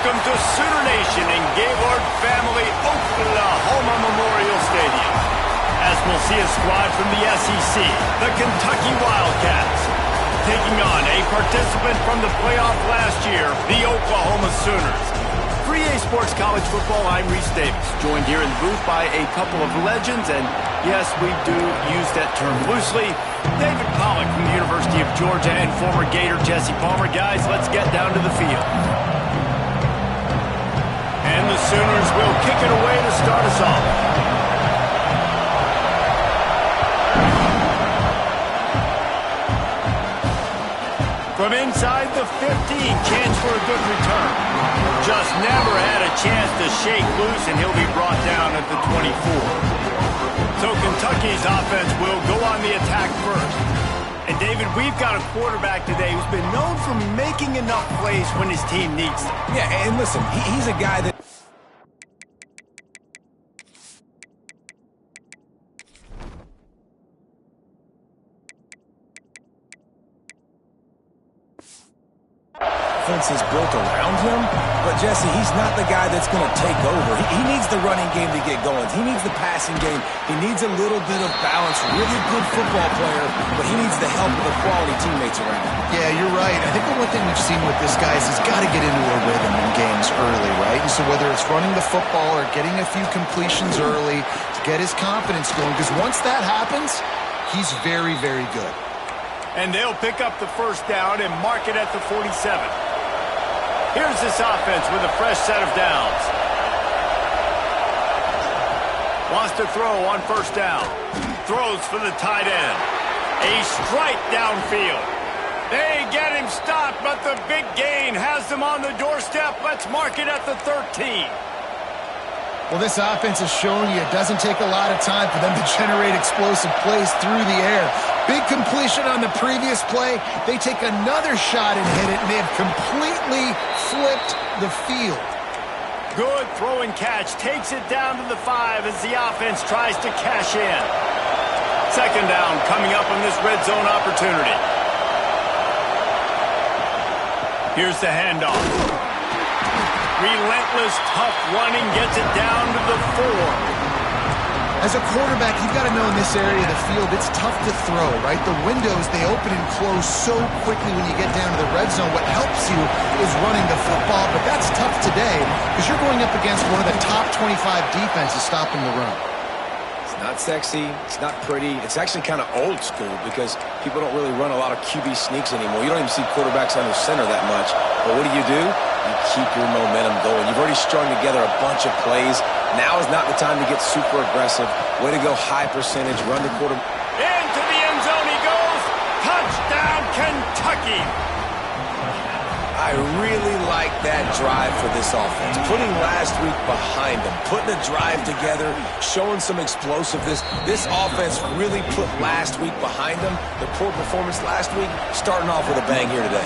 Welcome to Sooner Nation in Gaylord Family Oklahoma Memorial Stadium. As we'll see a squad from the SEC, the Kentucky Wildcats, taking on a participant from the playoff last year, the Oklahoma Sooners. For EA Sports College Football, I'm Reese Davis, joined here in the booth by a couple of legends, and yes, we do use that term loosely. David Pollack from the University of Georgia and former Gator Jesse Palmer. Guys, let's get down to the field. And the Sooners will kick it away to start us off. From inside the 15, chance for a good return. Just never had a chance to shake loose, and he'll be brought down at the 24. So Kentucky's offense will go on the attack first. And David, we've got a quarterback today who's been known for making enough plays when his team needs them. Yeah, and listen, he's a guy that... offense is built around him, but Jesse, he's not the guy that's going to take over. He needs the running game to get going. He needs the passing game. He needs a little bit of balance. Really good football player, but he needs the help of the quality teammates around him. Yeah, you're right. I think the one thing we've seen with this guy is he's got to get into a rhythm in games early, right? And so whether it's running the football or getting a few completions early to get his confidence going, because once that happens, he's very, very good. And they'll pick up the first down and mark it at the 47. Here's this offense with a fresh set of downs. Wants to throw on first down. Throws for the tight end. A strike downfield. They get him stopped, but the big gain has them on the doorstep. Let's mark it at the 13. Well, this offense is showing you it doesn't take a lot of time for them to generate explosive plays through the air. Big completion on the previous play. They take another shot and hit it, and they have completely flipped the field. Good throw and catch. Takes it down to the 5 as the offense tries to cash in. Second down coming up on this red zone opportunity. Here's the handoff. Relentless, tough running gets it down to the 4. As a quarterback, you've got to know in this area of the field, it's tough to throw, right? The windows, they open and close so quickly when you get down to the red zone. What helps you is running the football, but that's tough today because you're going up against one of the top 25 defenses stopping the run. It's not sexy. It's not pretty. It's actually kind of old school because people don't really run a lot of QB sneaks anymore. You don't even see quarterbacks under center that much. But what do? You keep your momentum going. You've already strung together a bunch of plays. Now is not the time to get super aggressive. Way to go, high percentage, run the quarter. Into the end zone he goes. Touchdown, Kentucky. I really like that drive for this offense. Putting last week behind them, putting a drive together, showing some explosiveness. This offense really put last week behind them. The poor performance last week, starting off with a bang here today.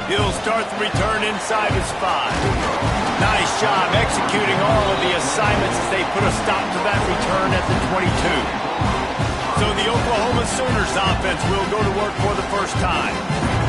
He'll start the return inside his 5. Nice job executing all of the assignments as they put a stop to that return at the 22. So the Oklahoma Sooners offense will go to work for the first time.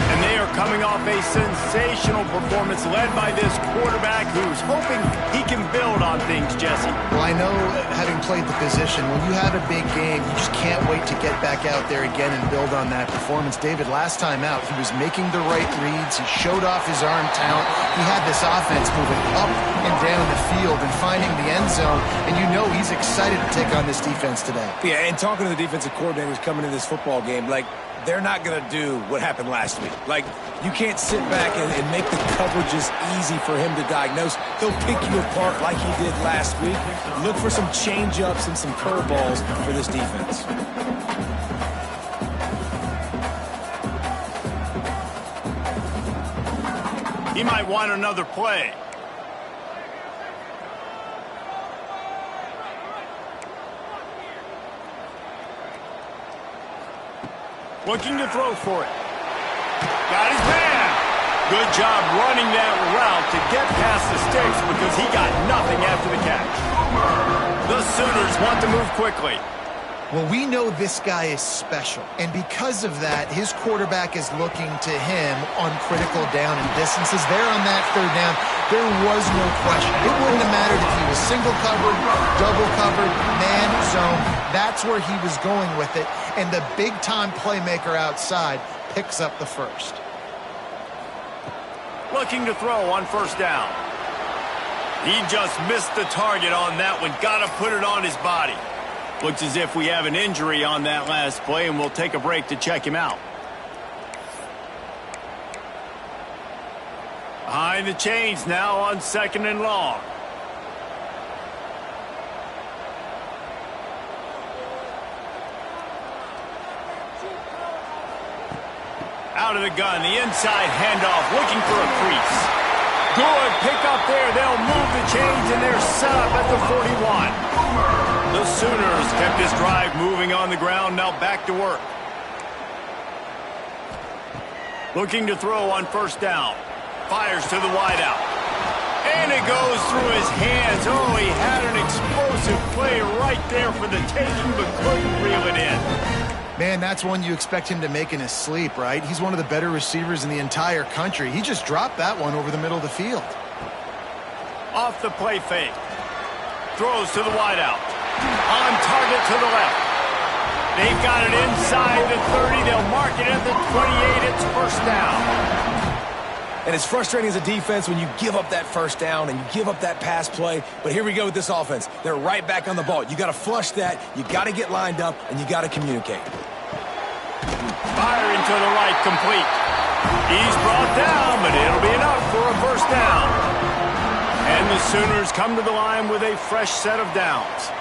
And they are coming off a sensational performance led by this quarterback who's hoping he can build on things, Jesse. Well, I know, having played the position, when you have a big game, you just can't wait to get back out there again and build on that performance. David, last time out, he was making the right reads. He showed off his arm talent. He had this offense moving up and down the field and finding the end zone. And you know he's excited to take on this defense today. Yeah, and talking to the defensive coordinators coming into this football game, like, they're not going to do what happened last week. Like, you can't sit back and make the coverages easy for him to diagnose. He'll pick you apart like he did last week. Look for some change-ups and some curveballs for this defense. He might want another play. Looking to throw for it. Got his man. Good job running that route to get past the sticks because he got nothing after the catch. The Sooners want to move quickly. Well, we know this guy is special, and because of that, his quarterback is looking to him on critical down and distances. There on that third down, there was no question. It wouldn't have mattered if he was single covered, double covered, man, zone. That's where he was going with it, and the big-time playmaker outside picks up the first. Looking to throw on first down. He just missed the target on that one. Got to put it on his body. Looks as if we have an injury on that last play, and we'll take a break to check him out. Behind the chains now on 2nd and long. Out of the gun, the inside handoff, looking for a crease. Good pick up there. They'll move the chains, and they're set up at the 41. The Sooners kept this drive moving on the ground, now back to work. Looking to throw on first down. Fires to the wideout. And it goes through his hands. Oh, he had an explosive play right there for the taking, but couldn't reel it in. Man, that's one you expect him to make in his sleep, right? He's one of the better receivers in the entire country. He just dropped that one over the middle of the field. Off the play fake. Throws to the wideout. On target to the left. They've got it inside the 30. They'll mark it at the 28. It's first down. And it's frustrating as a defense when you give up that first down and you give up that pass play. But here we go with this offense. They're right back on the ball. You got to flush that. You got to get lined up, and you got to communicate. Firing to the right, complete. He's brought down, but it'll be enough for a first down. And the Sooners come to the line with a fresh set of downs.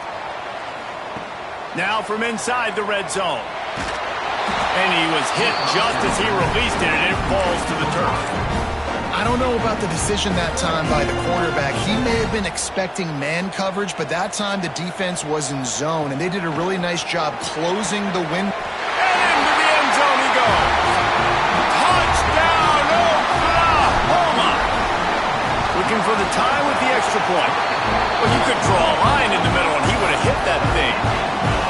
Now from inside the red zone. And he was hit just as he released it, and it falls to the turf. I don't know about the decision that time by the quarterback. He may have been expecting man coverage, but that time the defense was in zone, and they did a really nice job closing the window. And into the end zone he goes. Touchdown, Oklahoma! Looking for the tie with the extra point. Well, you could draw a line in the middle, and he would have hit that thing.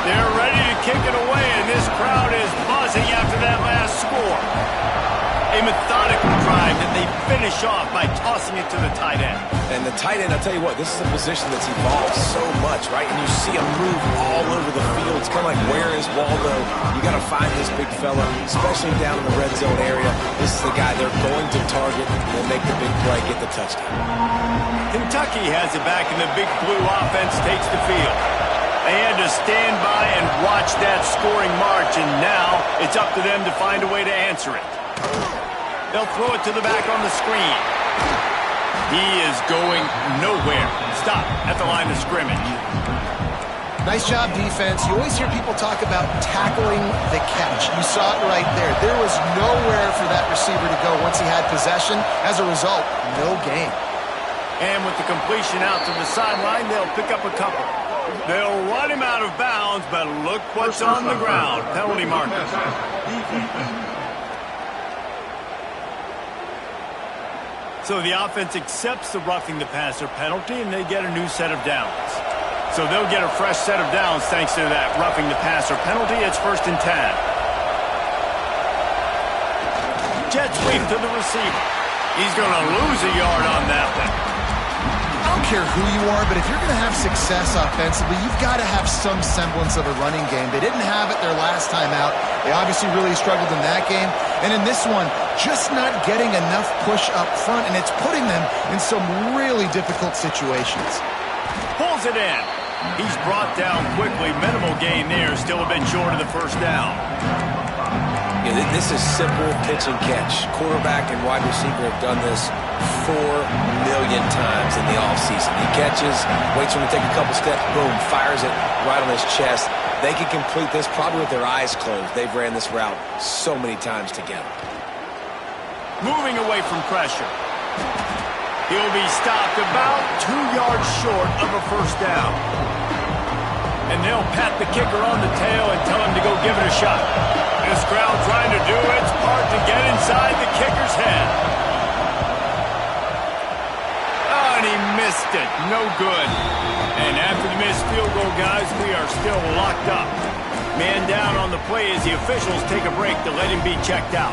They're ready to kick it away, and this crowd is buzzing after that last score. A methodical drive that they finish off by tossing it to the tight end. And the tight end, I'll tell you what, this is a position that's evolved so much, right? And you see him move all over the field. It's kind of like, where is Waldo? You got to find this big fella, especially down in the red zone area. This is the guy they're going to target and make the big play, get the touchdown. Kentucky has it back, and the big blue offense takes the field. They had to stand by and watch that scoring march, and now it's up to them to find a way to answer it. They'll throw it to the back on the screen. He is going nowhere. Stop at the line of scrimmage. Nice job, defense. You always hear people talk about tackling the catch. You saw it right there. There was nowhere for that receiver to go once he had possession. As a result, no gain. And with the completion out to the sideline, they'll pick up a couple. They'll run him out of bounds, but look what's on the ground. Penalty marker. So the offense accepts the roughing the passer penalty, and they get a new set of downs. So they'll get a fresh set of downs thanks to that roughing the passer penalty. It's 1st and 10. Jet sweep to the receiver. He's going to lose a yard on that one. I don't care who you are, but if you're going to have success offensively, you've got to have some semblance of a running game. They didn't have it their last time out. They obviously really struggled in that game. And in this one, just not getting enough push up front, and it's putting them in some really difficult situations. Pulls it in. He's brought down quickly. Minimal gain there. Still a bit short of the first down. Yeah, this is simple pitch and catch. Quarterback and wide receiver have done this 4 million times in the offseason. He catches, waits for him to take a couple steps, boom, fires it right on his chest. They can complete this probably with their eyes closed. They've ran this route so many times together. Moving away from pressure. He'll be stopped about 2 yards short of a first down. And they'll pat the kicker on the tail and tell him to go give it a shot. This crowd trying to do its part to get inside the kicker's head. Oh, and he missed it. No good. And after the missed field goal, guys, we are still locked up. Man down on the play as the officials take a break to let him be checked out.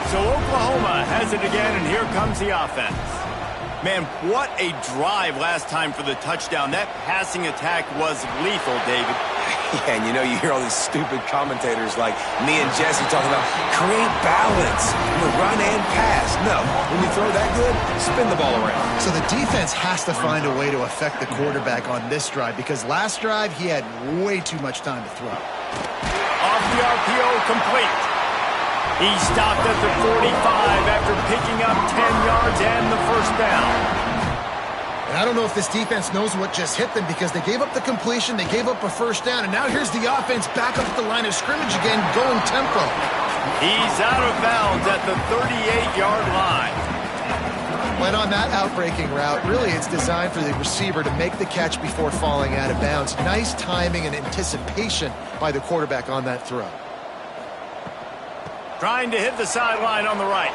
So Oklahoma has it again, and here comes the offense. Man, what a drive last time for the touchdown. That passing attack was lethal, David. Yeah, and you know, you hear all these stupid commentators like me and Jesse talking about create balance, run and pass. No, when you throw that good, spin the ball around. So the defense has to find a way to affect the quarterback on this drive, because last drive he had way too much time to throw. Off the RPO, complete. He stopped at the 45 after picking up 10 yards and the first down. And I don't know if this defense knows what just hit them, because they gave up the completion, they gave up a first down, and now here's the offense back up at the line of scrimmage again, going tempo. He's out of bounds at the 38-yard line. When on that outbreaking route, really it's designed for the receiver to make the catch before falling out of bounds. Nice timing and anticipation by the quarterback on that throw. Trying to hit the sideline on the right.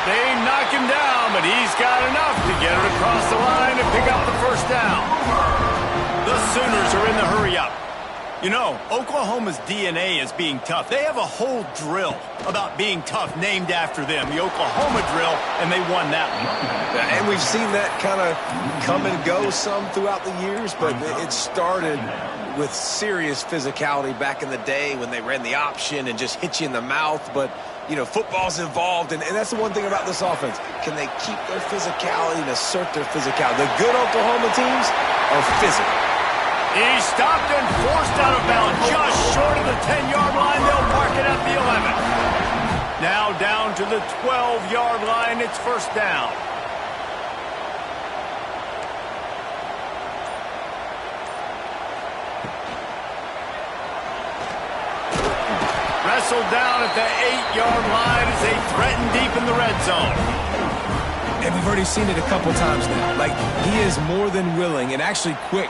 They knock him down, but he's got enough to get it across the line and pick up the first down. The Sooners are in the hurry-up. You know, Oklahoma's DNA is being tough. They have a whole drill about being tough named after them, the Oklahoma drill, and they won that one. And we've seen that kind of come and go some throughout the years, but it started with serious physicality back in the day when they ran the option and just hit you in the mouth. But, you know, football's involved, and that's the one thing about this offense. Can they keep their physicality and assert their physicality? The good Oklahoma teams are physical. He's stopped and forced out of bounds just short of the 10-yard line. They'll mark it at the 11. Now down to the 12-yard line. It's first down. Wrestled down at the 8-yard line as they threaten deep in the red zone. And we've already seen it a couple times now. Like, he is more than willing and actually quick.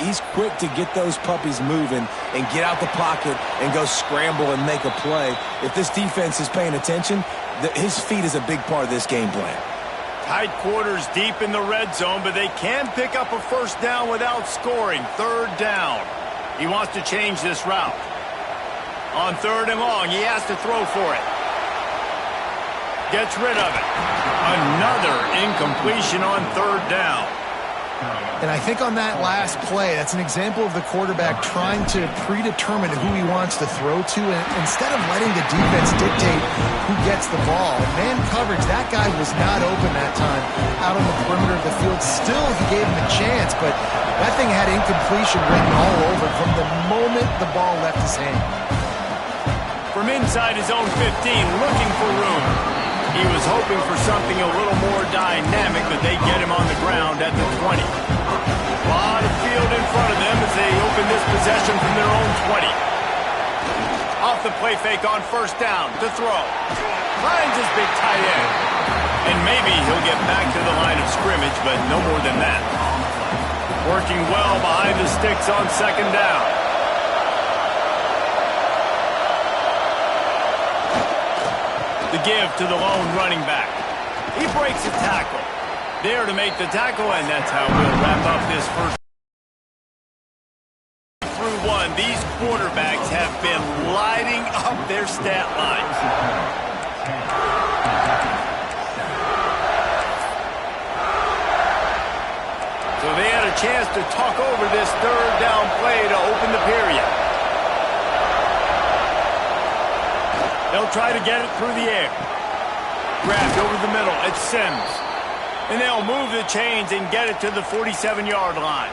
He's quick to get those puppies moving and get out the pocket and go scramble and make a play. If this defense is paying attention, his feet is a big part of this game plan. Tight quarters deep in the red zone, but they can pick up a first down without scoring. Third down. He wants to change this route. On third and long, he has to throw for it. Gets rid of it. Another incompletion on third down. And I think on that last play, that's an example of the quarterback trying to predetermine who he wants to throw to, and instead of letting the defense dictate who gets the ball. Man coverage, that guy was not open that time out on the perimeter of the field. Still, he gave him a chance, but that thing had incompletion written all over it from the moment the ball left his hand. From inside his own 15, looking for room. He was hoping for something a little more dynamic, but they get him on the ground at the 20. A lot of field in front of them as they open this possession from their own 20. Off the play fake on first down to throw. Finds his big tight end. And maybe he'll get back to the line of scrimmage, but no more than that. Working well behind the sticks on second down. The give to the lone running back. He breaks a tackle. There to make the tackle, and that's how we'll wrap up this first through one. These quarterbacks have been lighting up their stat lines. So they had a chance to talk over this third down play to open the period. They'll try to get it through the air. Grabbed over the middle. It's Sims. And they'll move the chains and get it to the 47-yard line.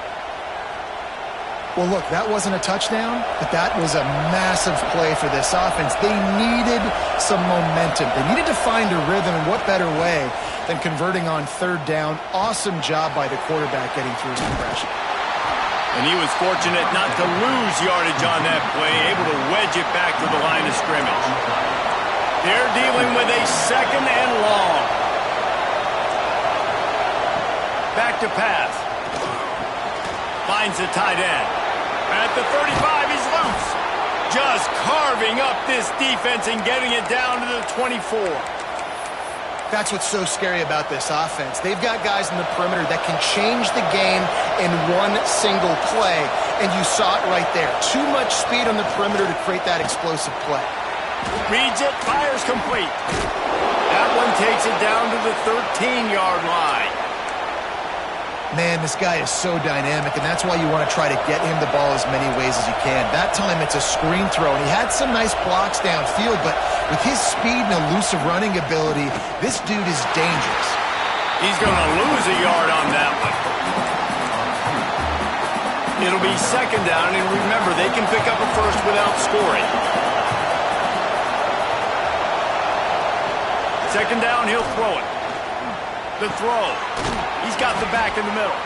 Well, look, that wasn't a touchdown, but that was a massive play for this offense. They needed some momentum. They needed to find a rhythm, and what better way than converting on third down. Awesome job by the quarterback getting through his progression. And he was fortunate not to lose yardage on that play, able to wedge it back to the line of scrimmage. They're dealing with a second and long. Back to pass. Finds the tight end. At the 35, he's loose. Just carving up this defense and getting it down to the 24. That's what's so scary about this offense. They've got guys in the perimeter that can change the game in one single play, and you saw it right there. Too much speed on the perimeter to create that explosive play. Reads it, fires complete. That one takes it down to the 13-yard line. Man, this guy is so dynamic, and that's why you want to try to get him the ball as many ways as you can. That time it's a screen throw, and he had some nice blocks downfield, but with his speed and elusive running ability, this dude is dangerous. He's going to lose a yard on that one. It'll be second down, and remember, they can pick up a first without scoring. Second down, he'll throw it. The throw. He's got the back in the middle.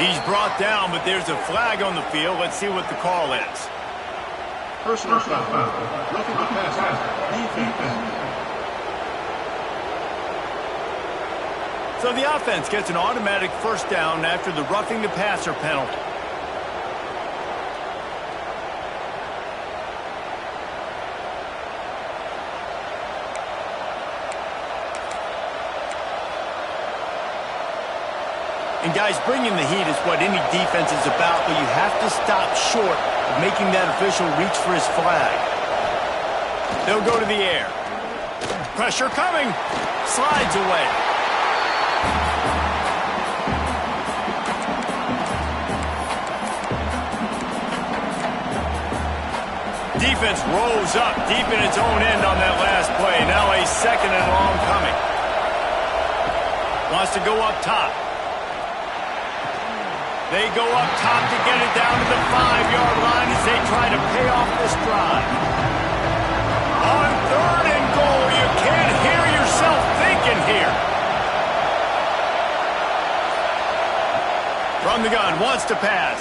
He's brought down, but there's a flag on the field. Let's see what the call is. Personal foul. Roughing the passer. Defense. So the offense gets an automatic first down after the roughing the passer penalty. And guys, bringing the heat is what any defense is about, but you have to stop short of making that official reach for his flag. They'll go to the air. Pressure coming. Slides away. Defense rolls up deep in its own end on that last play. Now a second and long coming. Wants to go up top. They go up top to get it down to the 5-yard line as they try to pay off this drive. On third and goal, you can't hear yourself thinking here. From the gun, wants to pass.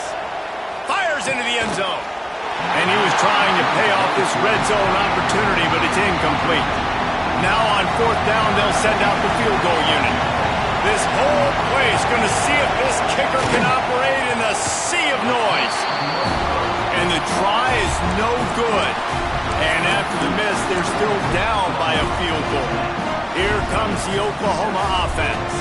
Fires into the end zone. And he was trying to pay off this red zone opportunity, but it's incomplete. Now on fourth down, they'll send out the field goal unit. This whole place going to see if this kicker can operate in the sea of noise. And the try is no good. And after the miss, they're still down by a field goal. Here comes the Oklahoma offense.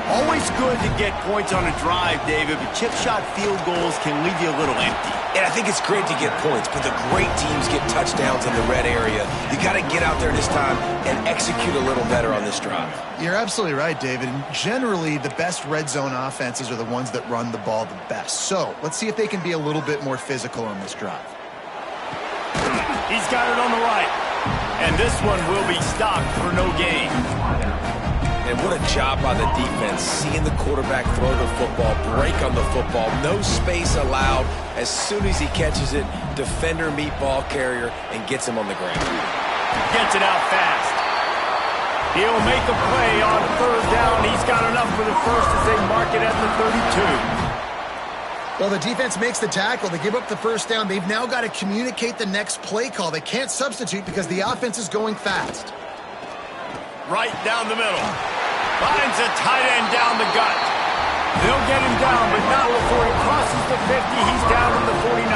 Always good to get points on a drive, David, but chip shot field goals can leave you a little empty. And I think it's great to get points, but the great teams get touchdowns in the red area. You got to get out there this time and execute a little better on this drive. You're absolutely right, David. And generally, the best red zone offenses are the ones that run the ball the best. So let's see if they can be a little bit more physical on this drive. He's got it on the right. And this one will be stopped for no gain. And what a job by the defense, seeing the quarterback throw the football, break on the football, no space allowed. As soon as he catches it, defender meet ball carrier and gets him on the ground. Gets it out fast. He'll make a play on third down. He's got enough for the first as they mark it at the 32. Well, the defense makes the tackle. They give up the first down. They've now got to communicate the next play call. They can't substitute because the offense is going fast. Right down the middle. Finds a tight end down the gut. They'll get him down, but not before he crosses the 50. He's down to the 49.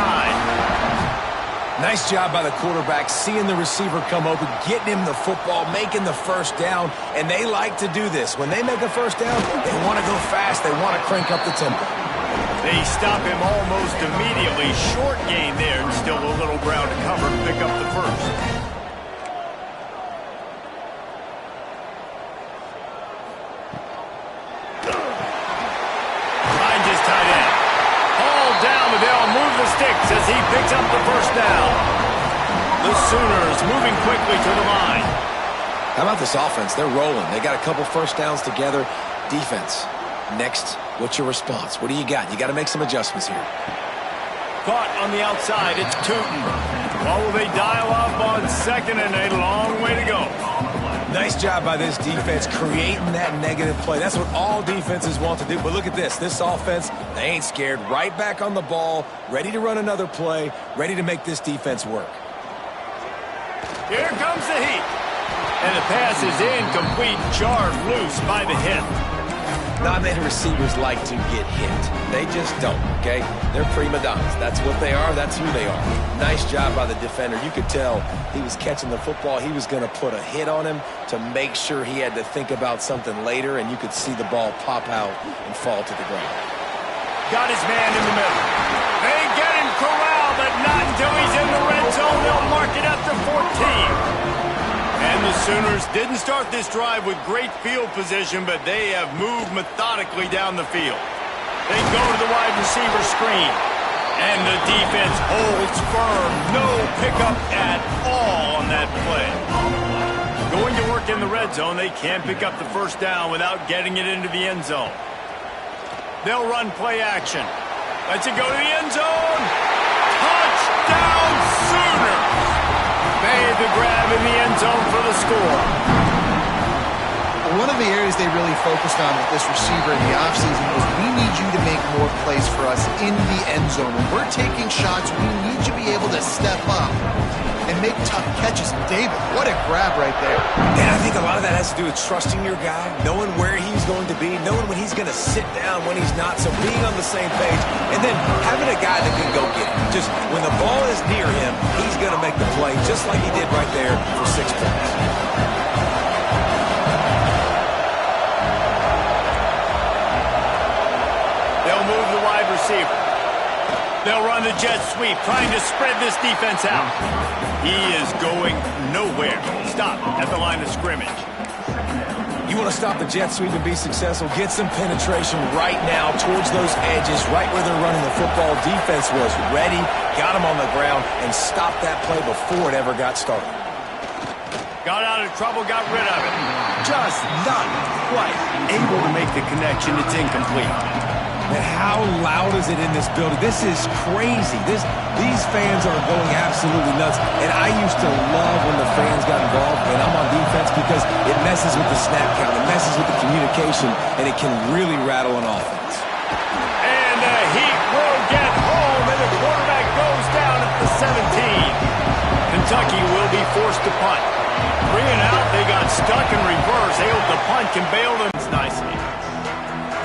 Nice job by the quarterback, seeing the receiver come open, getting him the football, making the first down, and they like to do this. When they make a first down, they want to go fast. They want to crank up the tempo. They stop him almost immediately. Short gain there, and still a little ground to cover to pick up the first. Sticks as he picks up the first down. The Sooners moving quickly to the line. How about this offense? They're rolling. They got a couple first downs together. Defense. Next, what's your response? What do you got? You got to make some adjustments here. Caught on the outside. It's Tootin. Well, will they dial up on second and a long way to go? Nice job by this defense creating that negative play. That's what all defenses want to do. But look at this. This offense, they ain't scared. Right back on the ball, ready to run another play, ready to make this defense work. Here comes the heat. And the pass is incomplete, jarred loose by the hit. Not many receivers like to get hit. They just don't, okay? They're prima donnas. That's what they are. That's who they are. Nice job by the defender. You could tell he was catching the football. He was going to put a hit on him to make sure he had to think about something later, and you could see the ball pop out and fall to the ground. Got his man in the middle. They get him corralled, but not until he's in the red zone. They'll mark it up to 14. And the Sooners didn't start this drive with great field position, but they have moved methodically down the field. They go to the wide receiver screen, and the defense holds firm. No pickup at all on that play. Going to work in the red zone, they can't pick up the first down without getting it into the end zone. They'll run play action. Let's it go to the end zone. Touchdown Sooners! Made the grab in the end zone for the score. One of the areas they really focused on with this receiver in the offseason was we need you to make more plays for us in the end zone. When we're taking shots, we need you to be able to step up and make tough catches. David, what a grab right there. And I think a lot of that has to do with trusting your guy, knowing where he's going to be, knowing when he's going to sit down, when he's not, so being on the same page, and then having a guy that can go get it. Just when the ball is near him, he's going to make the play, just like he did right there for 6 points. They'll move the wide receiver. They'll run the jet sweep, trying to spread this defense out. He is going nowhere. Stop at the line of scrimmage. You want to stop the jet sweep and be successful, get some penetration right now towards those edges, right where they're running the football. Defense was ready, got him on the ground, and stopped that play before it ever got started. Got out of trouble, got rid of it. Just not quite able to make the connection. It's incomplete. And how loud is it in this building? This is crazy. These fans are going absolutely nuts. And I used to love when the fans got involved when I'm on defense because it messes with the snap count, it messes with the communication, and it can really rattle an offense. And the Heat will get home, and the quarterback goes down at the 17. Kentucky will be forced to punt. Bringing out, they got stuck in reverse. They hope the punt can bail them nicely.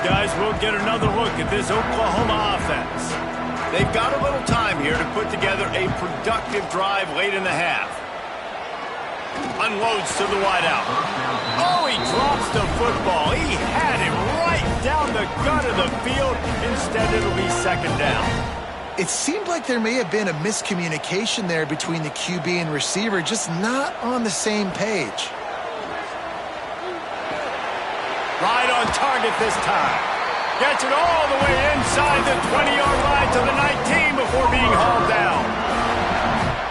Guys, we'll get another look at this Oklahoma offense. They've got a little time here to put together a productive drive late in the half. Unloads to the wideout. Oh, he drops the football. He had it right down the gut of the field. Instead, it'll be second down. It seemed like there may have been a miscommunication there between the QB and receiver, just not on the same page. Right on target this time. Gets it all the way inside the 20-yard line to the 19 before being hauled down.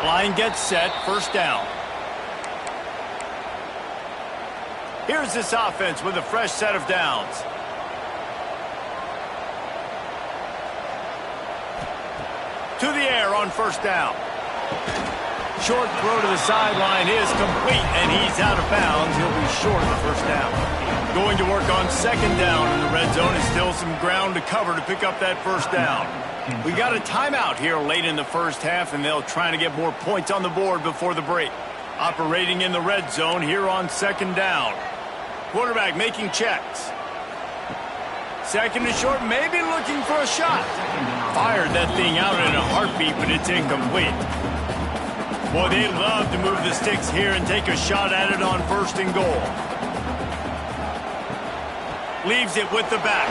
Line gets set, first down. Here's this offense with a fresh set of downs. To the air on first down. Short throw to the sideline is complete, and he's out of bounds. He'll be short of the first down. Going to work on second down in the red zone. Is still some ground to cover to pick up that first down. We got a timeout here late in the first half, and they'll try to get more points on the board before the break. Operating in the red zone here on second down. Quarterback making checks. Second and short, maybe looking for a shot. Fired that thing out in a heartbeat, but it's incomplete. Boy, they love to move the sticks here and take a shot at it on first and goal. Leaves it with the back.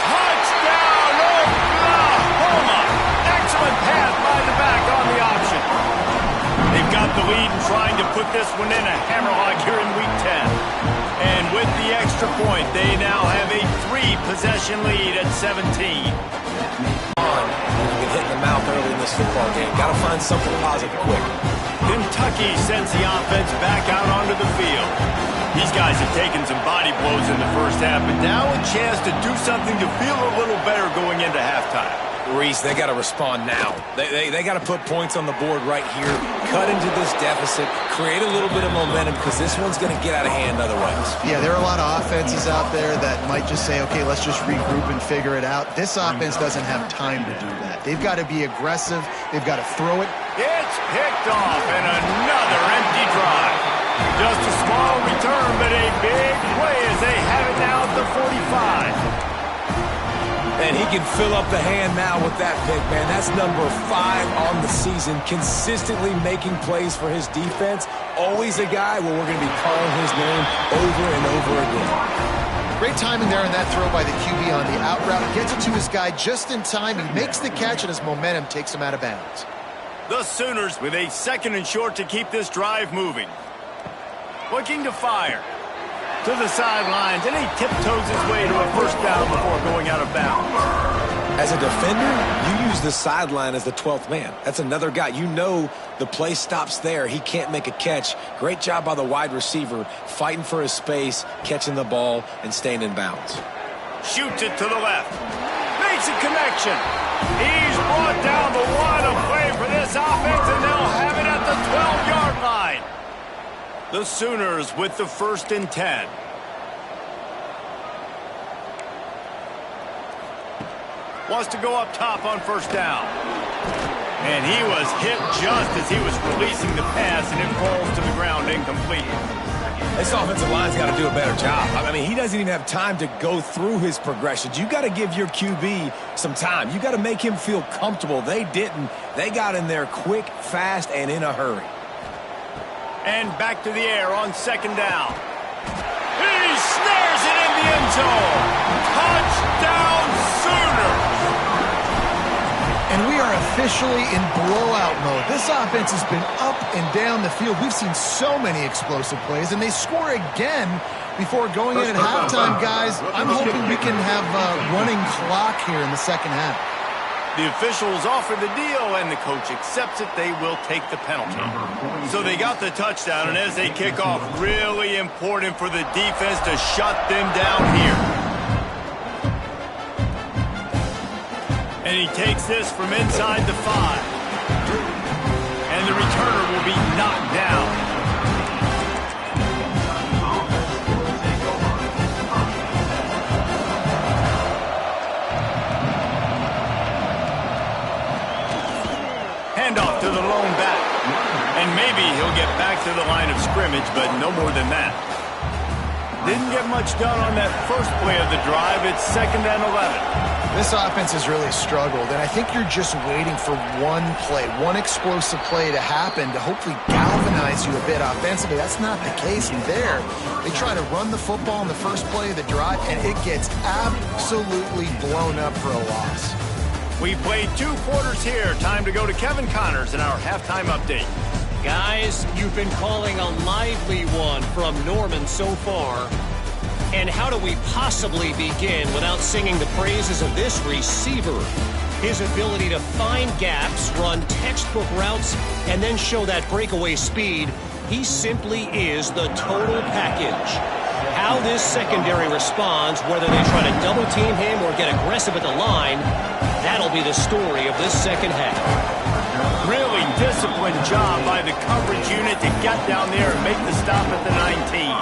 Touchdown, Oklahoma! Excellent pass by the back on the option. They've got the lead and trying to put this one in a hammerlock here in Week 10. And with the extra point, they now have a 3-possession lead at 17. Hit in the mouth early in this football game. Got to find something positive quick. Kentucky sends the offense back out onto the field. These guys have taken some body blows in the first half, but now a chance to do something to feel a little better going into halftime. Reese, they got to respond now. They got to put points on the board right here, cut into this deficit, create a little bit of momentum because this one's going to get out of hand otherwise. Yeah, there are a lot of offenses out there that might just say, okay, let's just regroup and figure it out. This offense doesn't have time to do that. They've got to be aggressive. They've got to throw it. It's picked off and another empty drive. Just a small return, but a big play as they have it now at the the 45. And he can fill up the hand now with that pick, man. That's number 5 on the season, consistently making plays for his defense. Always a guy where we're going to be calling his name over and over again. Great timing there on that throw by the QB on the out route. Gets it to his guy just in time. He makes the catch, and his momentum takes him out of bounds. The Sooners with a 2nd and short to keep this drive moving. Looking to fire. To the sidelines, and he tiptoes his way to a first down before going out of bounds. As a defender, you use the sideline as the 12th man. That's another guy. You know the play stops there. He can't make a catch. Great job by the wide receiver, fighting for his space, catching the ball, and staying in bounds. Shoots it to the left. Makes a connection. He's brought down the one of play for this offense, and they'll have it at the 12-yard line. The Sooners with the 1st and 10. Wants to go up top on first down. And he was hit just as he was releasing the pass, and it falls to the ground incomplete. This offensive line's got to do a better job. I mean, he doesn't even have time to go through his progressions. You got to give your QB some time. You got to make him feel comfortable. They didn't. They got in there quick, fast, and in a hurry. And back to the air on 2nd down. He snares it in the end zone. Touchdown, Sooners! And we are officially in blowout mode. This offense has been up and down the field. We've seen so many explosive plays, and they score again before going in at halftime, guys. I'm hoping we can have a running clock here in the 2nd half. The officials offer the deal, and the coach accepts it. They will take the penalty. So they got the touchdown, and as they kick off, really important for the defense to shut them down here. And he takes this from inside the 5. And the returner will be knocked down. Handoff to the lone back. And maybe he'll get back to the line of scrimmage, but no more than that. Didn't get much done on that first play of the drive. It's 2nd and 11. This offense has really struggled, and I think you're just waiting for one play, one explosive play to happen to hopefully galvanize you a bit offensively. That's not the case there. They try to run the football in the first play of the drive, and it gets absolutely blown up for a loss. We played 2 quarters here. Time to go to Kevin Connors in our halftime update. Guys, you've been calling a lively one from Norman so far. And how do we possibly begin without singing the praises of this receiver? His ability to find gaps, run textbook routes, and then show that breakaway speed. He simply is the total package. How this secondary responds, whether they try to double-team him or get aggressive at the line, that'll be the story of this 2nd half. Really disciplined job by the coverage unit to get down there and make the stop at the 19.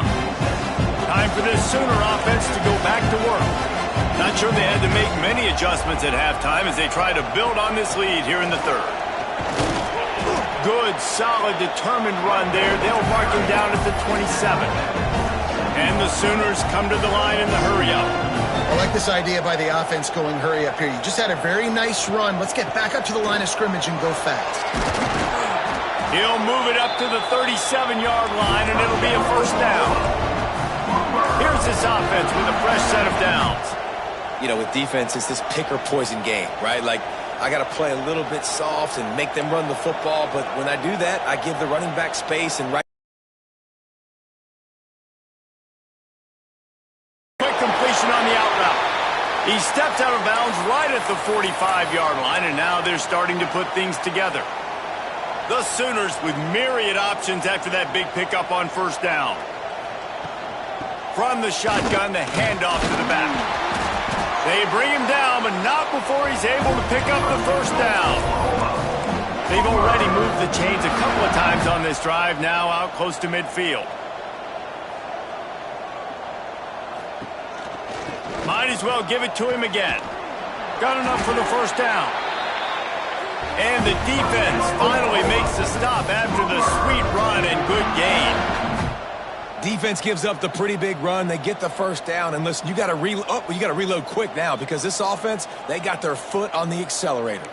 Time for this Sooner offense to go back to work. Not sure they had to make many adjustments at halftime as they try to build on this lead here in the 3rd. Good, solid, determined run there. They'll mark him down at the 27. And the Sooners come to the line in the hurry-up. I like this idea by the offense going hurry up here. You just had a very nice run. Let's get back up to the line of scrimmage and go fast. He'll move it up to the 37-yard line, and it'll be a first down. Here's this offense with a fresh set of downs. You know, with defense, it's this pick-or-poison game, right? Like, I got to play a little bit soft and make them run the football, but when I do that, I give the running back space and quick completion on the out route. He stepped out of bounds right at the 45-yard line, and now they're starting to put things together. The Sooners with myriad options after that big pickup on first down. From the shotgun, the handoff to the back. They bring him down, but not before he's able to pick up the first down. They've already moved the chains a couple of times on this drive, now out close to midfield. Might as well give it to him again. Got enough for the first down. And the defense finally makes the stop after the sweet run and good gain. Defense gives up the pretty big run. They get the first down. And listen, you got to reload quick now because this offense, they got their foot on the accelerator.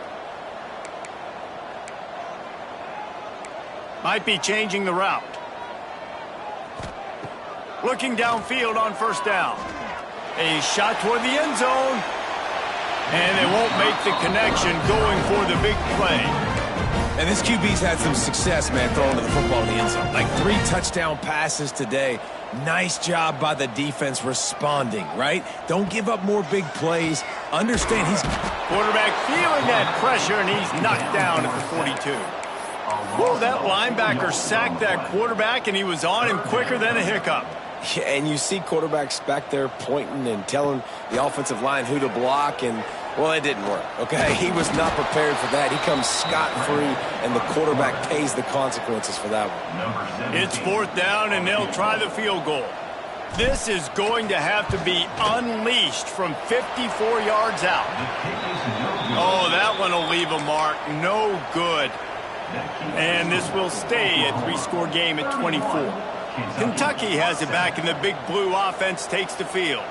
Might be changing the route. Looking downfield on first down. A shot toward the end zone. And they won't make the connection going for the big play. And this QB's had some success, man, throwing to the football in the end zone. Like 3 touchdown passes today. Nice job by the defense responding, right? Don't give up more big plays. Understand he's... Quarterback feeling that pressure, and he's knocked down at the 42. Whoa, that linebacker sacked that quarterback, and he was on him quicker than a hiccup. Yeah, and you see quarterbacks back there pointing and telling the offensive line who to block, and, well, it didn't work, okay? He was not prepared for that. He comes scot-free, and the quarterback pays the consequences for that one. It's fourth down, and they'll try the field goal. This is going to have to be unleashed from 54 yards out. Oh, that one will leave a mark. No good. And this will stay a 3-score game at 24. Kentucky has it back, and the big blue offense takes the field.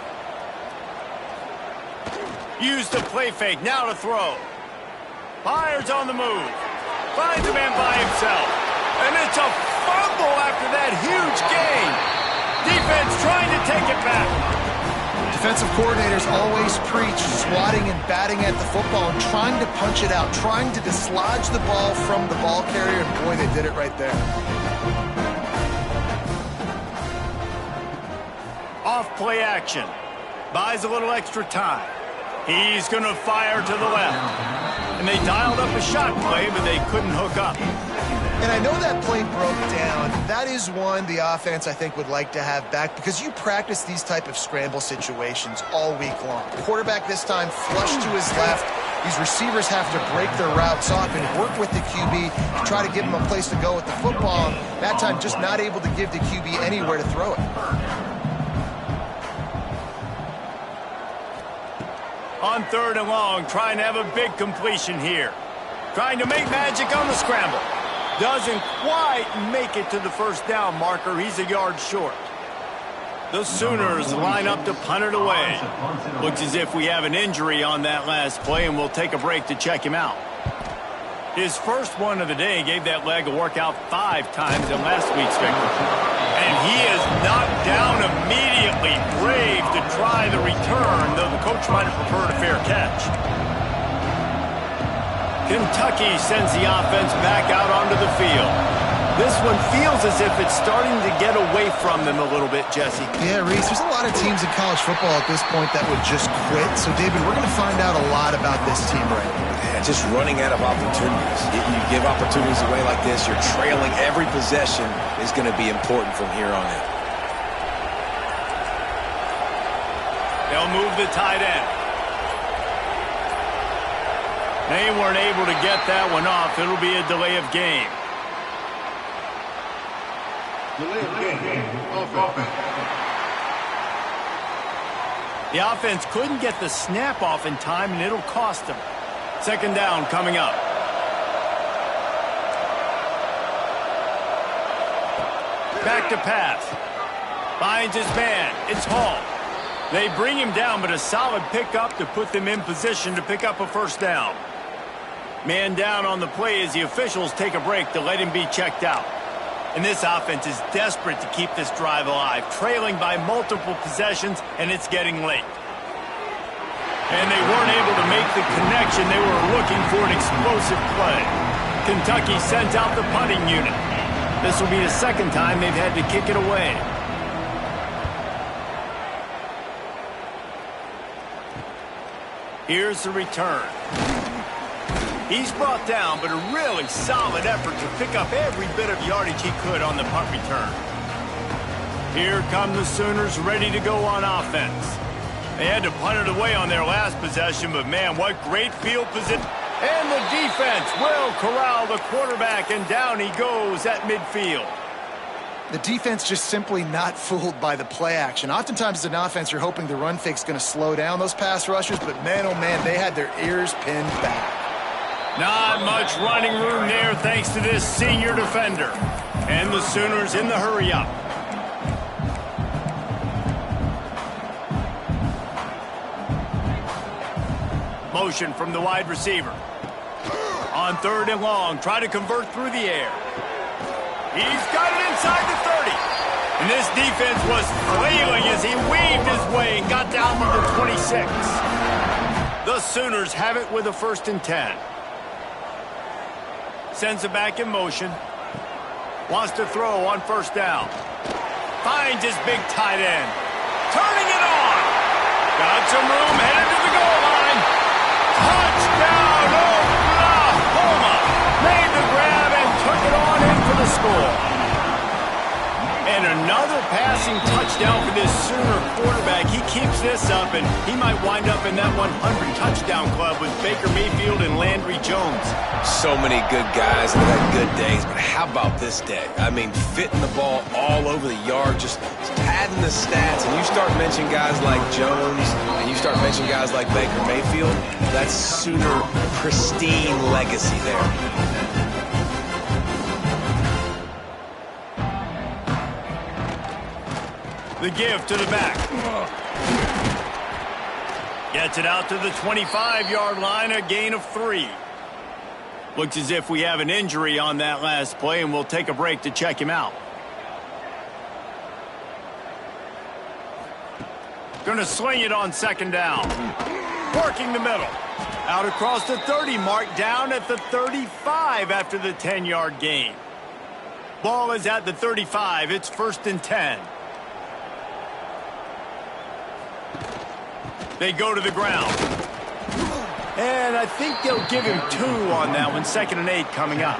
Used the play fake, now to throw. Fires on the move. Finds a man by himself. And it's a fumble after that huge gain. Defense trying to take it back. Defensive coordinators always preach swatting and batting at the football and trying to punch it out, trying to dislodge the ball from the ball carrier, and boy, they did it right there. Off play action. Buys a little extra time. He's going to fire to the left. And they dialed up a shot play, but they couldn't hook up. And I know that play broke down. That is one the offense, I think, would like to have back because you practice these type of scramble situations all week long. Quarterback this time flush to his left. These receivers have to break their routes off and work with the QB to try to give him a place to go with the football. And that time, just not able to give the QB anywhere to throw it. On 3rd and long, trying to have a big completion here. Trying to make magic on the scramble. Doesn't quite make it to the first down marker. He's a yard short. The Sooners line up to punt it away. Looks as if we have an injury on that last play, and we'll take a break to check him out. His first one of the day gave that leg a workout 5 times in last week's victory. And he is knocked down immediately. Brave to try the return, though the coach might have preferred a fair catch. Kentucky sends the offense back out onto the field. This one feels as if it's starting to get away from them a little bit, Jesse. Yeah, Reese, there's a lot of teams in college football at this point that would just quit. So, David, we're going to find out a lot about this team right now. Yeah, just running out of opportunities. You give opportunities away like this, you're trailing. Every possession is going to be important from here on in. They'll move the tight end. They weren't able to get that one off. It'll be a delay of game. Delay of game. Offense. The offense couldn't get the snap off in time, and it'll cost them. 2nd down coming up. Back to pass. Finds his man. It's Hall. They bring him down, but a solid pickup to put them in position to pick up a first down. Man down on the play as the officials take a break to let him be checked out. And this offense is desperate to keep this drive alive, trailing by multiple possessions, and it's getting late. And they weren't able to make the connection. They were looking for an explosive play. Kentucky sends out the punting unit. This will be the 2nd time they've had to kick it away. Here's the return. He's brought down, but a really solid effort to pick up every bit of yardage he could on the punt return. Here come the Sooners ready to go on offense. They had to punt it away on their last possession, but man, what great field position. And the defense will corral the quarterback, and down he goes at midfield. The defense just simply not fooled by the play action. Oftentimes as an offense, you're hoping the run fake's going to slow down those pass rushers, but man, oh man, they had their ears pinned back. Not much running room there thanks to this senior defender. And the Sooners in the hurry up. Motion from the wide receiver. On 3rd and long, try to convert through the air. He's got it inside the 30. And this defense was flailing as he weaved his way and got down to the 26. The Sooners have it with a 1st and 10. Sends it back in motion. Wants to throw on 1st down. Finds his big tight end. Turning it on. Got some room, headed to the goal line. Touchdown, Oklahoma. Made the grab and took it on in for the score. And another passing touchdown for this Sooner quarterback. He keeps this up, and he might wind up in that 100 touchdown club with Baker Mayfield and Landry Jones. So many good guys that had good days, but how about this day? I mean, fitting the ball all over the yard, just padding the stats, and you start mentioning guys like Jones, and you start mentioning guys like Baker Mayfield, that's Sooner pristine legacy there. The give to the back. Gets it out to the 25-yard line, a gain of 3. Looks as if we have an injury on that last play, and we'll take a break to check him out. Gonna sling it on 2nd down. Working the middle. Out across the 30 mark, down at the 35 after the 10-yard gain. Ball is at the 35. It's 1st and 10. They go to the ground. And I think they'll give him 2 on that one. 2nd and 8 coming up.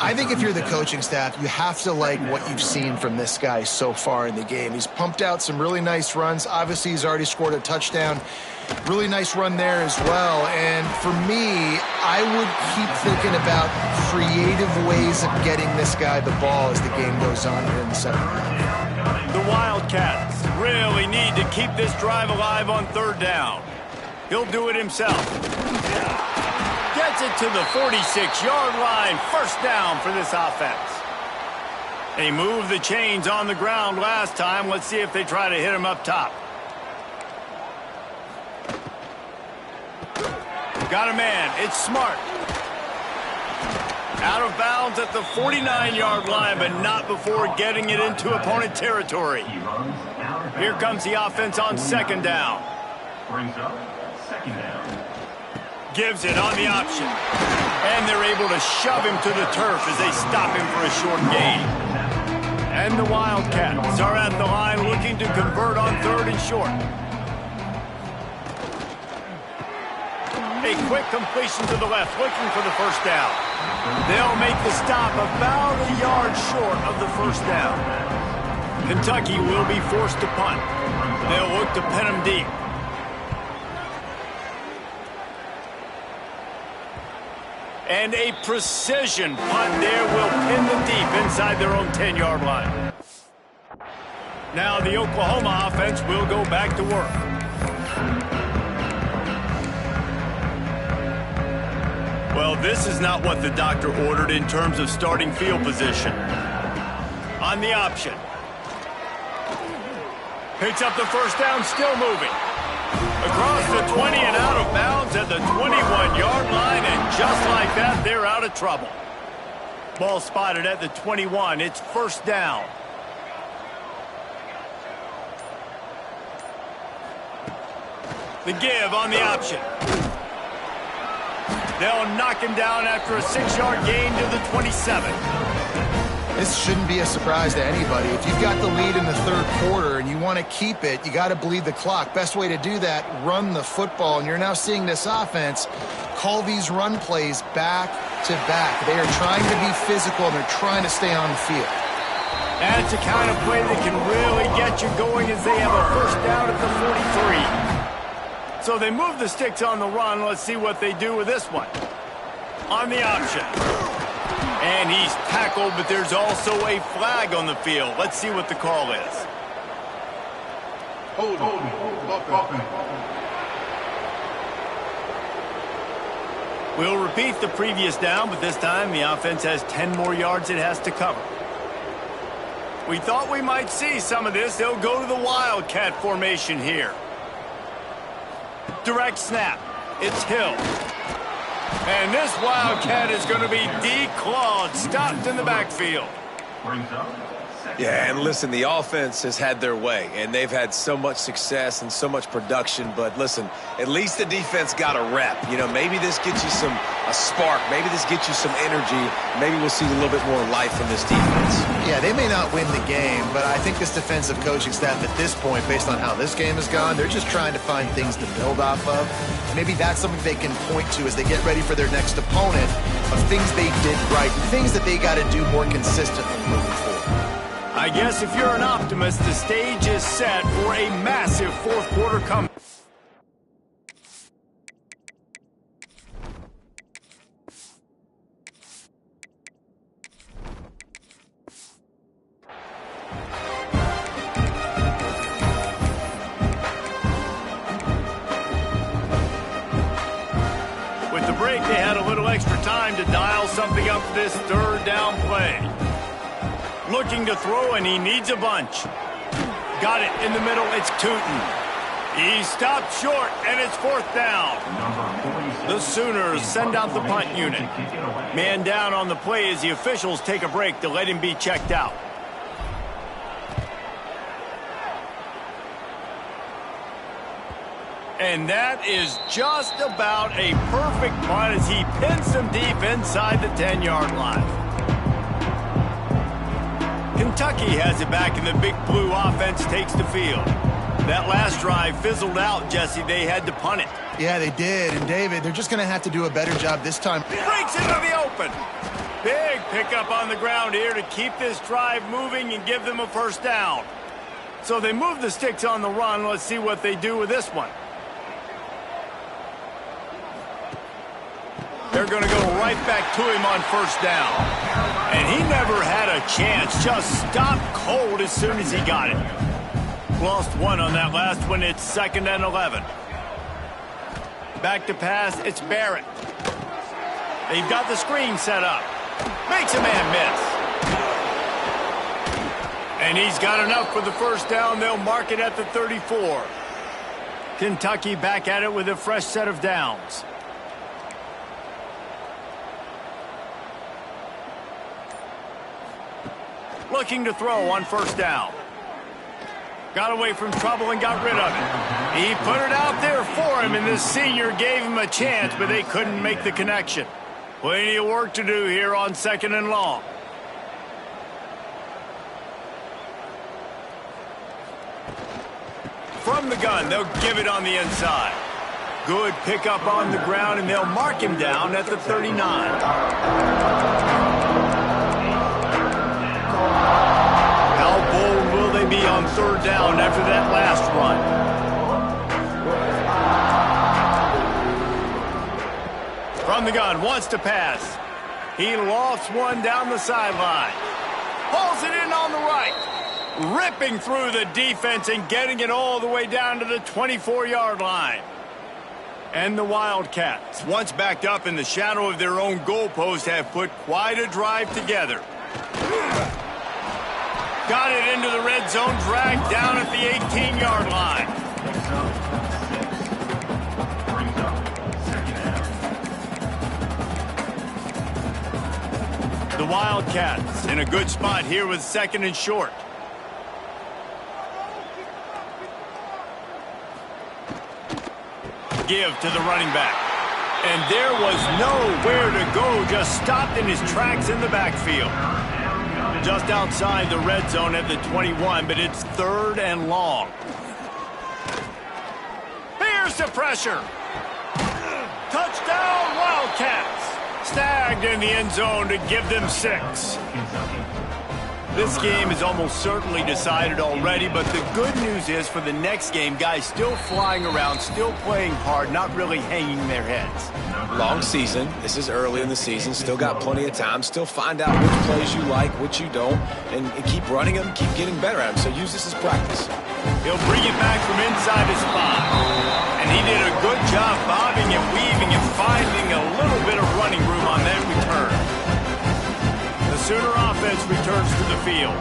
I think if you're the coaching staff, you have to like what you've seen from this guy so far in the game. He's pumped out some really nice runs. Obviously, he's already scored a touchdown. Really nice run there as well. And for me, I would keep thinking about creative ways of getting this guy the ball as the game goes on here in the 2nd half. The Wildcats really need to keep this drive alive on 3rd down. He'll do it himself. Gets it to the 46-yard line. 1st down for this offense. They moved the chains on the ground last time. Let's see if they try to hit him up top. Got a man. It's Smart. Out of bounds at the 49-yard line, but not before getting it into opponent territory. Here comes the offense on 2nd down. Brings up 2nd down. Gives it on the option. And they're able to shove him to the turf as they stop him for a short gain. And the Wildcats are at the line looking to convert on 3rd and short. A quick completion to the left, looking for the 1st down. They'll make the stop about a yard short of the 1st down. Kentucky will be forced to punt. They'll look to pin him deep. And a precision punt there will pin them deep inside their own 10-yard line. Now the Oklahoma offense will go back to work. Well, this is not what the doctor ordered in terms of starting field position. On the option. Picks up the 1st down, still moving. Across the 20 and out of bounds at the 21-yard line, and just like that, they're out of trouble. Ball spotted at the 21. It's 1st down. The give on the option. They'll knock him down after a 6-yard gain to the 27. This shouldn't be a surprise to anybody. If you've got the lead in the 3rd quarter and you want to keep it, you got to bleed the clock. Best way to do that, run the football. And you're now seeing this offense call these run plays back to back. They are trying to be physical, and they're trying to stay on the field. That's the kind of play that can really get you going as they have a 1st down at the 43. So they move the sticks on the run. Let's see what they do with this one. On the option. And he's tackled, but there's also a flag on the field. Let's see what the call is. Hold on. We'll repeat the previous down, but this time the offense has 10 more yards it has to cover. We thought we might see some of this. They'll go to the Wildcat formation here. Direct snap. It's Hill. And this Wildcat is going to be declawed, stopped in the backfield. Brings up Yeah, and listen, the offense has had their way, and they've had so much success and so much production. But listen, at least the defense got a rep. You know, maybe this gets you a spark. Maybe this gets you some energy. Maybe we'll see a little bit more life from this defense. Yeah, they may not win the game, but I think this defensive coaching staff at this point, based on how this game has gone, they're just trying to find things to build off of. Maybe that's something they can point to as they get ready for their next opponent, of things they did right, things that they got to do more consistently moving forward. I guess if you're an optimist, the stage is set for a massive fourth quarter comeback. With the break, they had a little extra time to dial something up for this third down play. Looking to throw, and he needs a bunch. Got it in the middle. It's Tootin. He stopped short, and it's fourth down. The Sooners send out the punt unit. Man down on the play as the officials take a break to let him be checked out. And that is just about a perfect punt as he pins them deep inside the 10-yard line. Kentucky has it back, and the Big Blue offense takes the field. That last drive fizzled out, Jesse. They had to punt it. Yeah, they did. And, David, they're just going to have to do a better job this time. Breaks into the open. Big pickup on the ground here to keep this drive moving and give them a first down. So they move the sticks on the run. Let's see what they do with this one. They're going to go right back to him on first down. And he never had a chance. Just stopped cold as soon as he got it. Lost one on that last one. It's 2nd and 11. Back to pass. It's Barrett. They've got the screen set up. Makes a man miss. And he's got enough for the first down. They'll mark it at the 34. Kentucky back at it with a fresh set of downs. Looking to throw on first down. Got away from trouble and got rid of it. He put it out there for him, and this senior gave him a chance, but they couldn't make the connection. Plenty of work to do here on 2nd and long. From the gun, they'll give it on the inside. Good pickup on the ground, and they'll mark him down at the 39. How bold will they be on third down after that last run? From the gun, wants to pass. He lofts one down the sideline. Pulls it in on the right. Ripping through the defense and getting it all the way down to the 24-yard line. And the Wildcats, once backed up in the shadow of their own goalpost, have put quite a drive together. Got it into the red zone, dragged down at the 18-yard line. The Wildcats in a good spot here with 2nd and short. Give to the running back. And there was nowhere to go, just stopped in his tracks in the backfield. Just outside the red zone at the 21, but it's 3rd and long. Here's the pressure. Touchdown, Wildcats. Snagged in the end zone to give them 6. This game is almost certainly decided already, but the good news is for the next game, guys still flying around, still playing hard, not really hanging their heads. Long season. This is early in the season. Still got plenty of time. Still find out which plays you like, which you don't, and keep running them, keep getting better at them. So use this as practice. He'll bring it back from inside his 5. And he did a good job bobbing and weaving and finding a little bit of running room on that return. The Sooner offense returns to the field.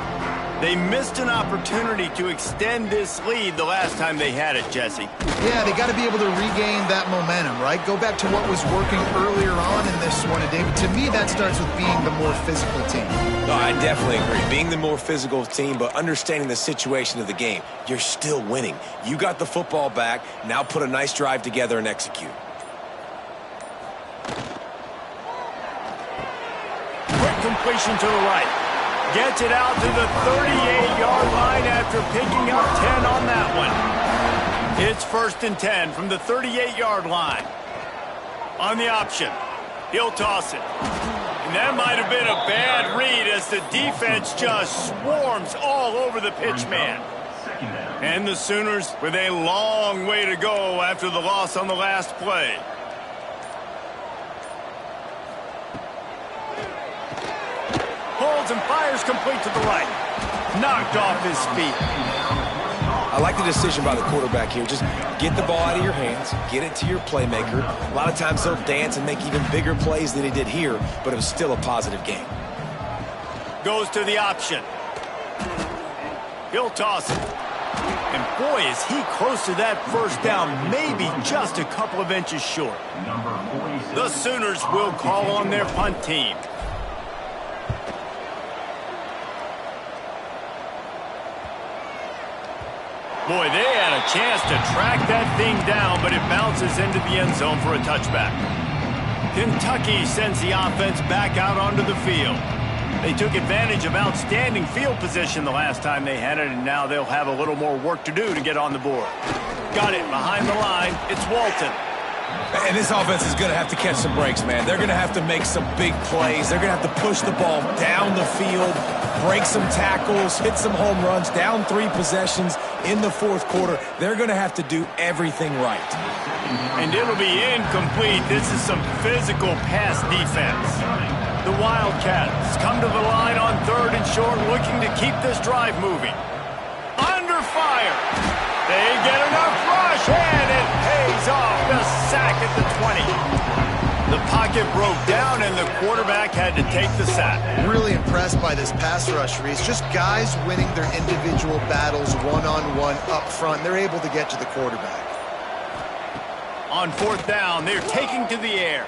They missed an opportunity to extend this lead the last time they had it, Jesse. Yeah, they got to be able to regain that momentum, right? Go back to what was working earlier on in this one. And, David, to me, that starts with being the more physical team. No, I definitely agree. Being the more physical team, but understanding the situation of the game. You're still winning. You got the football back. Now put a nice drive together and execute. Quick completion to the right. Gets it out to the 38-yard line after picking up 10 on that one. It's 1st and 10 from the 38-yard line. On the option, he'll toss it. And that might have been a bad read as the defense just swarms all over the pitch man. And the Sooners with a long way to go after the loss on the last play. Holds and fires complete to the right. Knocked off his feet. I like the decision by the quarterback here. Just get the ball out of your hands, get it to your playmaker. A lot of times he'll dance and make even bigger plays than he did here, but it was still a positive game. Goes to the option. He'll toss it. And boy, is he close to that first down, maybe just a couple of inches short. The Sooners will call on their punt team. Boy, they had a chance to track that thing down, but it bounces into the end zone for a touchback. Kentucky sends the offense back out onto the field. They took advantage of outstanding field position the last time they had it, and now they'll have a little more work to do to get on the board. Got it behind the line. It's Walton. And this offense is going to have to catch some breaks, man. They're going to have to make some big plays. They're going to have to push the ball down the field, break some tackles, hit some home runs, down 3 possessions in the 4th quarter. They're going to have to do everything right. And it'll be incomplete. This is some physical pass defense. The Wildcats come to the line on 3rd and short, looking to keep this drive moving. Under fire. They get enough rush, and it pays off. The sack at the 20. The pocket broke down, and the quarterback had to take the sack. Really impressed by this pass rush, Reese. Just guys winning their individual battles one-on-one up front. They're able to get to the quarterback. On 4th down, they're taking to the air.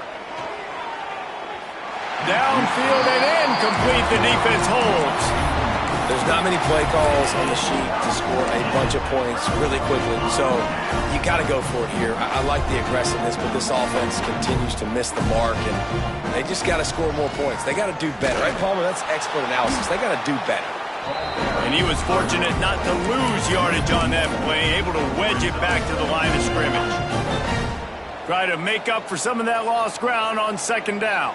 Downfield and incomplete. The defense holds. There's not many play calls on the sheet to score a bunch of points really quickly, so you got to go for it here. I like the aggressiveness, but this offense continues to miss the mark, and they just got to score more points. They got to do better. Right, Palmer? That's expert analysis. They got to do better. And he was fortunate not to lose yardage on that play, able to wedge it back to the line of scrimmage. Try to make up for some of that lost ground on 2nd down.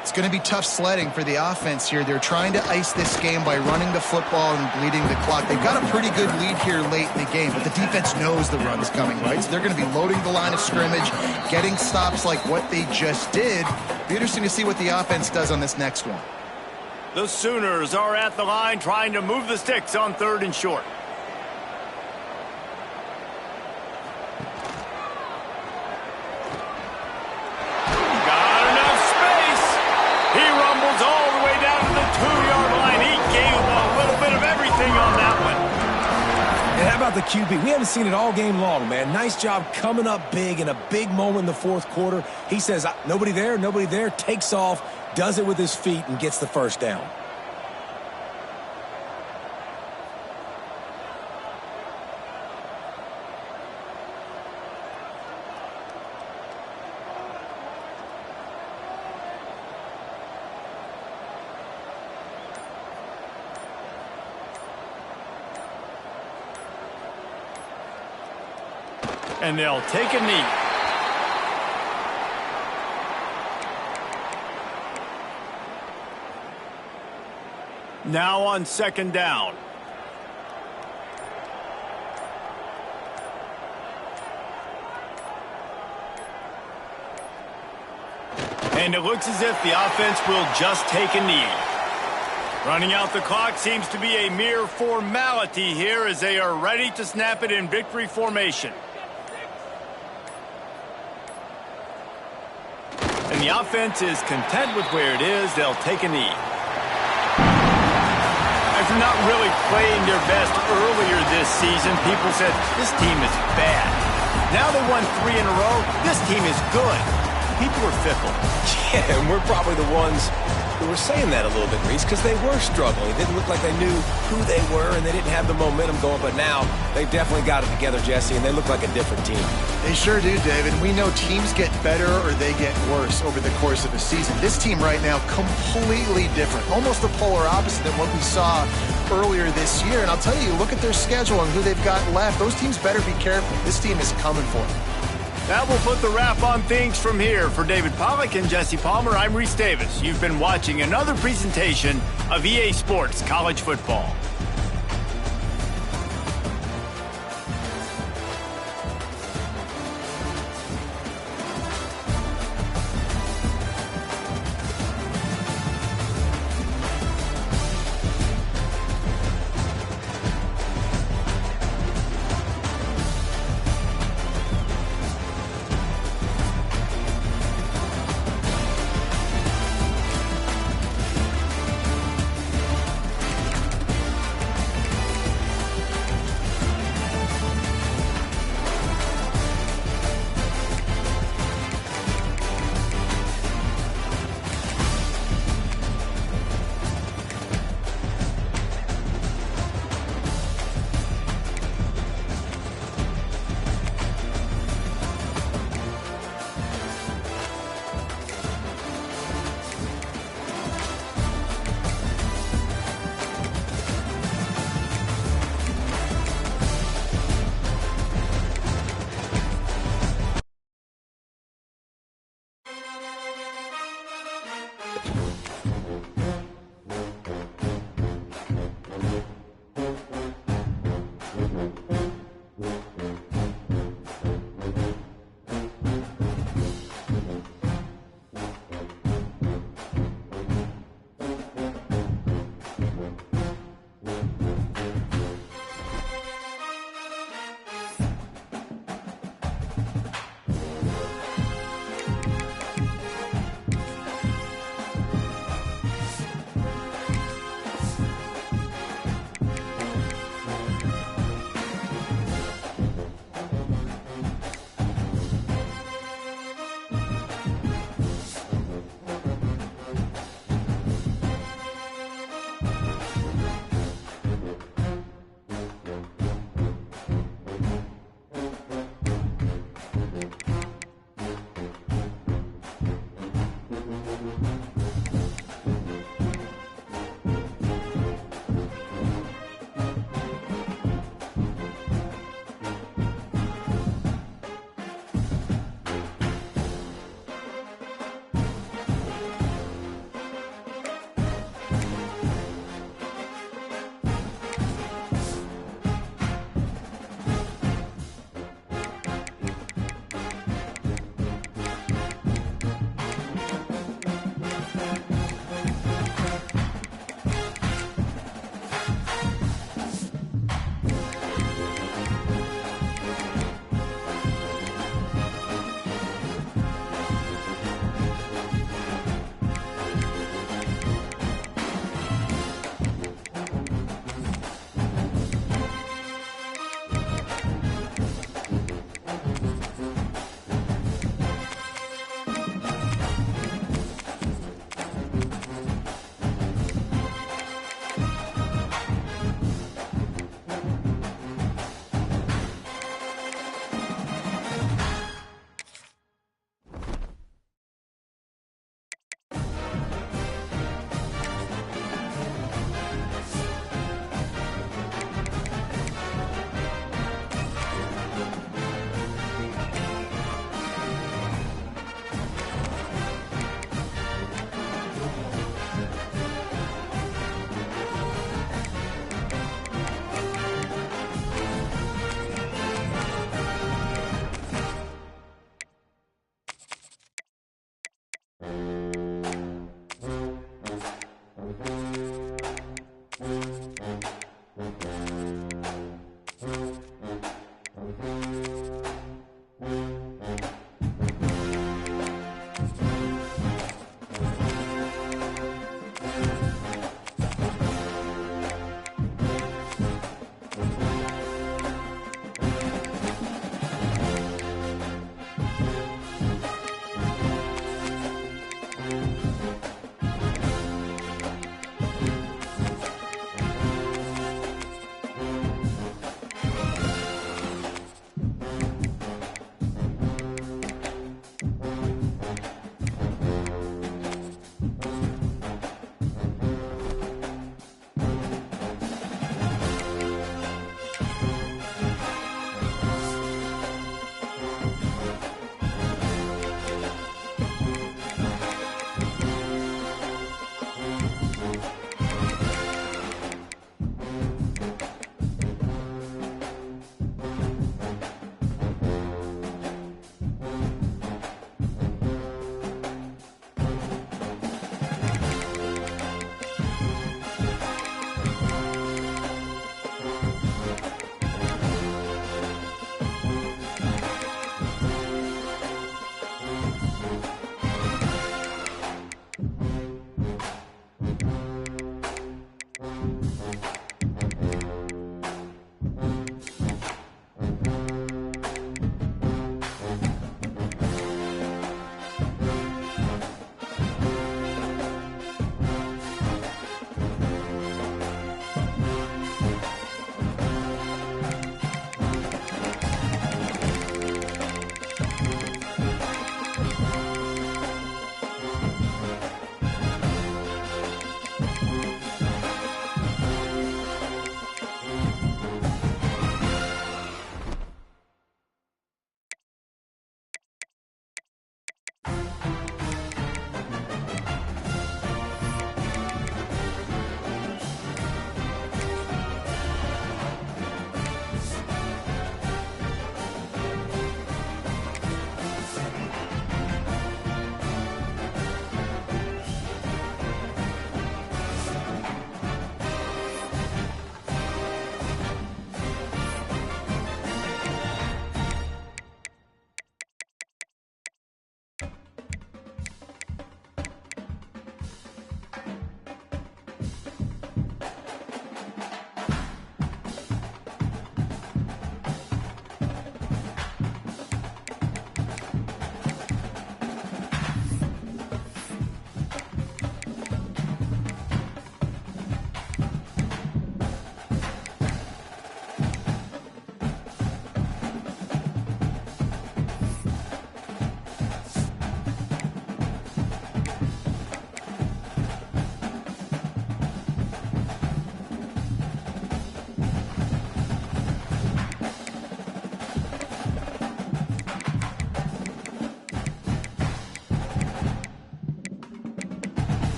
It's going to be tough sledding for the offense here. They're trying to ice this game by running the football and bleeding the clock. They've got a pretty good lead here late in the game, but the defense knows the run's coming, right? So they're going to be loading the line of scrimmage, getting stops like what they just did. Be interesting to see what the offense does on this next one. The Sooners are at the line trying to move the sticks on 3rd and short. The QB. We haven't seen it all game long, man. Nice job coming up big in a big moment in the 4th quarter. He says, nobody there, takes off, does it with his feet, and gets the 1st down. And they'll take a knee. Now on 2nd down. And it looks as if the offense will just take a knee. Running out the clock seems to be a mere formality here as they are ready to snap it in victory formation. And the offense is content with where it is. They'll take a knee. And After not really playing their best earlier this season, people said, this team is bad. Now they won 3 in a row. This team is good. People are fickle. Yeah, and we're probably the ones who were saying that a little bit, Reese, because they were struggling. It didn't look like they knew who they were, and they didn't have the momentum going. But now they've definitely got it together, Jesse, and they look like a different team. They sure do, David. We know teams get better or they get worse over the course of a season. This team right now, completely different. Almost the polar opposite than what we saw earlier this year. And I'll tell you, look at their schedule and who they've got left. Those teams better be careful. This team is coming for them. That will put the wrap on things from here. For David Pollack and Jesse Palmer, I'm Reese Davis. You've been watching another presentation of EA Sports College Football.